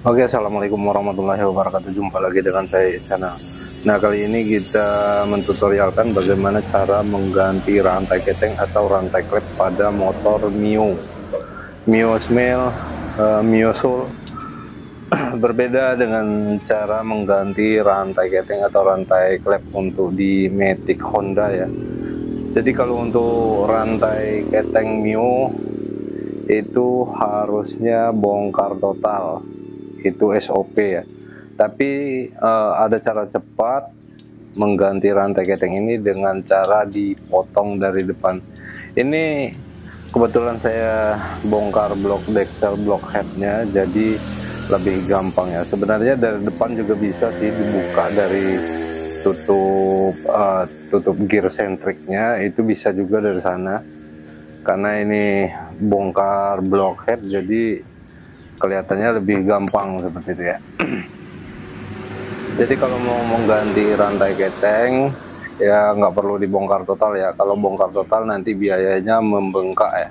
Oke, assalamualaikum warahmatullahi wabarakatuh. Jumpa lagi dengan saya Isyana. Nah, kali ini kita mentutorialkan bagaimana cara mengganti rantai keteng atau rantai klep pada motor Mio Smile, Mio Soul. Berbeda dengan cara mengganti rantai keteng atau rantai klep untuk di Matic Honda ya. Jadi kalau untuk rantai keteng Mio itu harusnya bongkar total, itu SOP ya. Tapi ada cara cepat mengganti rantai keteng ini dengan cara dipotong dari depan. Ini kebetulan saya bongkar blok deksel, blok headnya, jadi lebih gampang ya. Sebenarnya dari depan juga bisa sih dibuka, dari tutup gear sentriknya itu bisa juga dari sana. Karena ini bongkar blok head, jadi kelihatannya lebih gampang seperti itu ya. Jadi kalau mau mengganti rantai keteng ya nggak perlu dibongkar total ya. Kalau bongkar total nanti biayanya membengkak ya.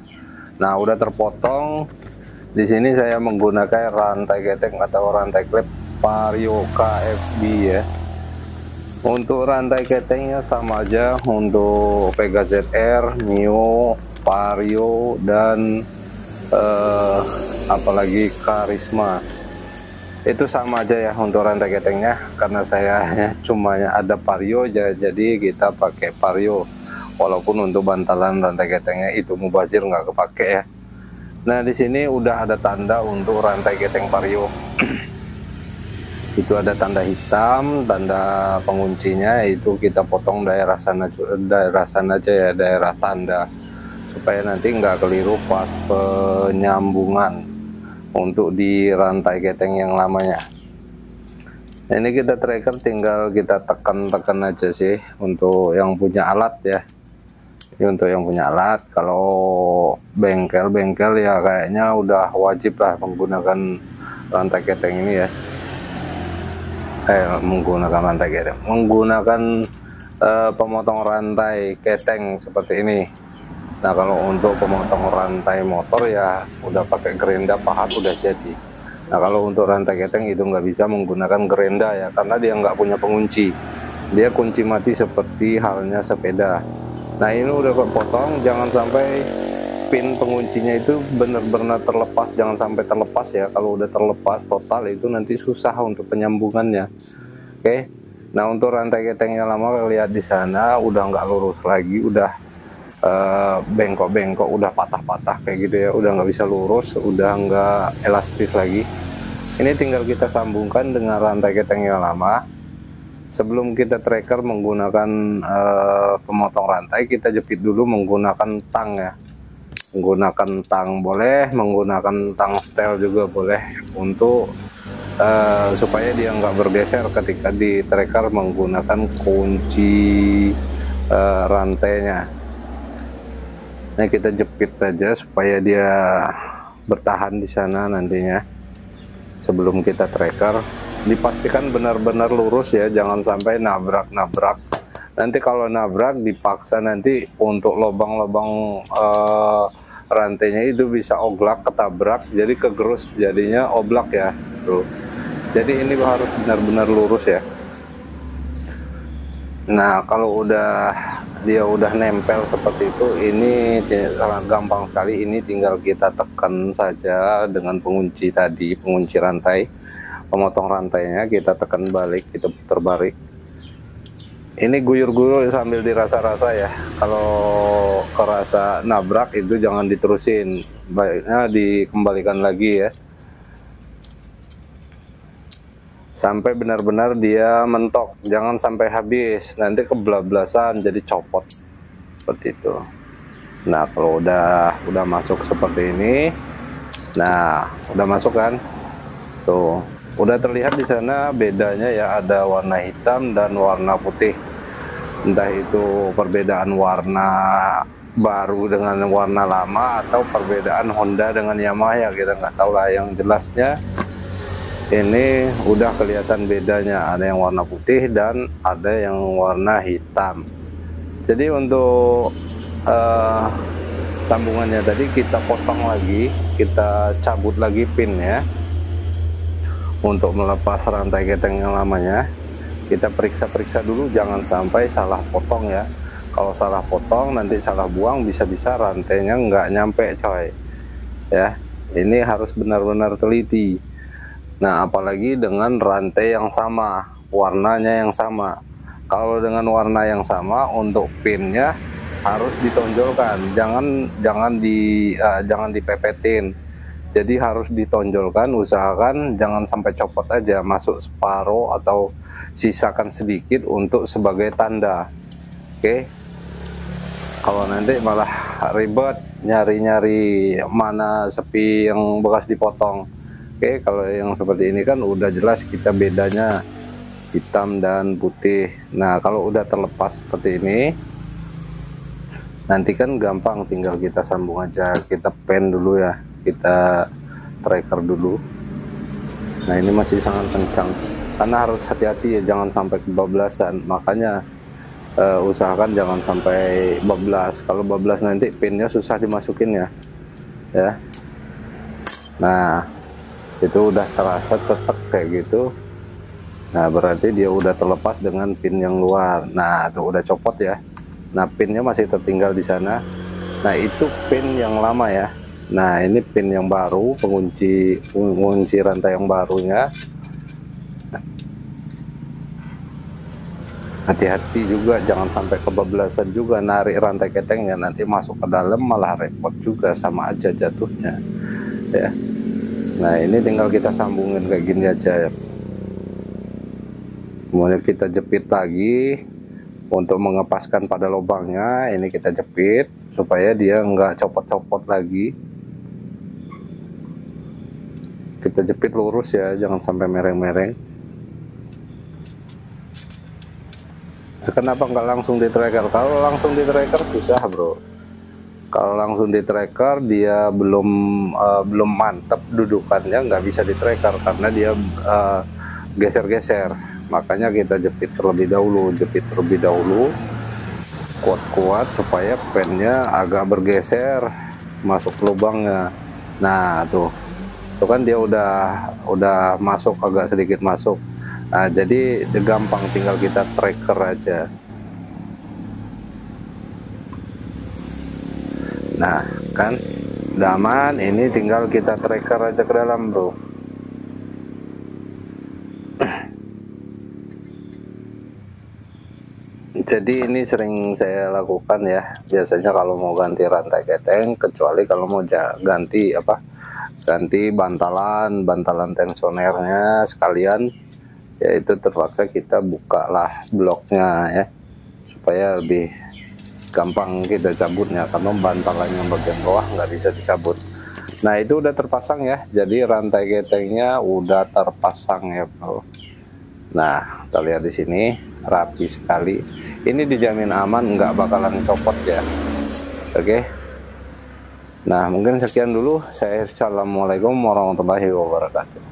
Nah, udah terpotong. Di sini saya menggunakan rantai keteng atau rantai klep Vario KFB ya. Untuk rantai ketengnya sama aja untuk Vega ZR, Mio, Vario, dan apalagi Karisma. Itu sama aja ya untuk rantai ketengnya, karena saya cuma ada Vario jadi kita pakai Vario. Walaupun untuk bantalan rantai ketengnya itu mubazir nggak kepake ya. Nah, di sini udah ada tanda untuk rantai keteng Vario. Itu ada tanda hitam, tanda penguncinya, itu kita potong daerah sana aja ya, daerah tanda, supaya nanti nggak keliru pas penyambungan untuk di rantai keteng yang lamanya. Nah, ini kita tracker tinggal kita tekan-tekan aja sih untuk yang punya alat ya. Ini untuk yang punya alat. Kalau bengkel-bengkel ya kayaknya udah wajib lah menggunakan rantai keteng ini ya. Menggunakan rantai keteng, menggunakan pemotong rantai keteng seperti ini. Nah, kalau untuk pemotong rantai motor ya udah pakai gerenda pahat udah jadi. Nah, kalau untuk rantai keteng itu nggak bisa menggunakan gerenda ya, karena dia nggak punya pengunci. Dia kunci mati seperti halnya sepeda. Nah, ini udah kepotong, jangan sampai pin penguncinya itu benar-benar terlepas, jangan sampai terlepas ya. Kalau udah terlepas total itu nanti susah untuk penyambungannya. Oke. Nah, untuk rantai ketengnya lama, lihat di sana udah nggak lurus lagi, udah bengkok-bengkok, udah patah-patah kayak gitu ya, udah nggak bisa lurus, udah nggak elastis lagi. Ini tinggal kita sambungkan dengan rantai keteng yang lama. Sebelum kita tracker menggunakan pemotong rantai, kita jepit dulu menggunakan tang ya. Menggunakan tang boleh, menggunakan tang setel juga boleh, untuk supaya dia nggak bergeser ketika di tracker menggunakan kunci rantainya. Nah, kita jepit aja supaya dia bertahan di sana nantinya. Sebelum kita tracker, dipastikan benar-benar lurus ya, jangan sampai nabrak-nabrak. Nanti kalau nabrak dipaksa, nanti untuk lubang-lubang rantainya itu bisa oglak, ketabrak, jadi kegerus, jadinya oblak ya tuh. Jadi ini harus benar-benar lurus ya. Nah, kalau dia udah nempel seperti itu, ini sangat gampang sekali. Ini tinggal kita tekan saja dengan pengunci tadi, pengunci rantai, pemotong rantainya kita tekan balik, kita putar balik. Ini guyur-guyur sambil dirasa-rasa ya. Kalau kerasa nabrak itu jangan diterusin, baiknya dikembalikan lagi ya, sampai benar-benar dia mentok, jangan sampai habis, nanti kebablasan jadi copot seperti itu. Nah, kalau udah masuk seperti ini, nah udah masuk kan tuh, udah terlihat di sana bedanya ya, ada warna hitam dan warna putih. Entah itu perbedaan warna baru dengan warna lama, atau perbedaan Honda dengan Yamaha ya, kita nggak tahu lah. Yang jelasnya ini udah kelihatan bedanya, ada yang warna putih dan ada yang warna hitam. Jadi untuk sambungannya tadi kita potong lagi, kita cabut lagi pinnya untuk melepas rantai keteng yang lamanya, kita periksa-periksa dulu, jangan sampai salah potong ya. Kalau salah potong nanti salah buang, bisa-bisa rantainya nggak nyampe coy ya. Ini harus benar-benar teliti. Nah, apalagi dengan rantai yang sama, warnanya yang sama. Kalau dengan warna yang sama, untuk pinnya harus ditonjolkan, jangan dipepetin. Jadi harus ditonjolkan, usahakan jangan sampai copot aja, masuk separuh atau sisakan sedikit untuk sebagai tanda. Oke. Kalau nanti malah ribet nyari-nyari mana sepi yang bekas dipotong. Oke, kalau yang seperti ini kan udah jelas kita bedanya hitam dan putih. Nah, kalau udah terlepas seperti ini, nanti kan gampang, tinggal kita sambung aja. Kita pen dulu ya, kita tracker dulu. Nah, ini masih sangat kencang, karena harus hati-hati ya, jangan sampai kebablasan. Makanya usahakan jangan sampai bablas. Kalau bablas nanti pinnya susah dimasukin ya. Nah, itu udah terasa cetek kayak gitu. Nah, berarti dia udah terlepas dengan pin yang luar. Nah, tuh udah copot ya. Nah, pinnya masih tertinggal di sana. Nah, itu pin yang lama ya. Nah, ini pin yang baru, pengunci rantai yang barunya. Hati-hati juga, jangan sampai kebablasan juga narik rantai ketengnya, nanti masuk ke dalam malah repot juga, sama aja jatuhnya ya. Nah, ini tinggal kita sambungin kayak gini aja ya. Kemudian kita jepit lagi untuk mengepaskan pada lubangnya. Ini kita jepit supaya dia nggak copot-copot lagi. Kita jepit lurus ya, jangan sampai mereng-mereng. Kenapa nggak langsung di tracker? Kalau langsung di tracker susah bro. Kalau langsung di tracker dia belum mantap dudukannya, nggak bisa di tracker karena dia geser-geser. Makanya kita jepit terlebih dahulu, kuat-kuat supaya pennya agak bergeser masuk lubangnya. Nah tuh kan dia udah masuk, agak sedikit masuk. Nah, jadi gampang, tinggal kita tracker aja. Nah, kan udah aman, ini tinggal kita tracker aja ke dalam, bro. Jadi ini sering saya lakukan ya, biasanya kalau mau ganti rantai keteng, kecuali kalau mau ganti bantalan tensionernya sekalian, yaitu terpaksa kita bukalah bloknya ya, supaya lebih gampang kita cabutnya, karena bantalan yang bagian bawah nggak bisa dicabut. Nah, itu udah terpasang ya, jadi rantai ketengnya udah terpasang ya bro. Nah, kita lihat di sini rapi sekali, ini dijamin aman, nggak bakalan copot ya. Oke. Nah, mungkin sekian dulu saya. Assalamualaikum warahmatullahi wabarakatuh.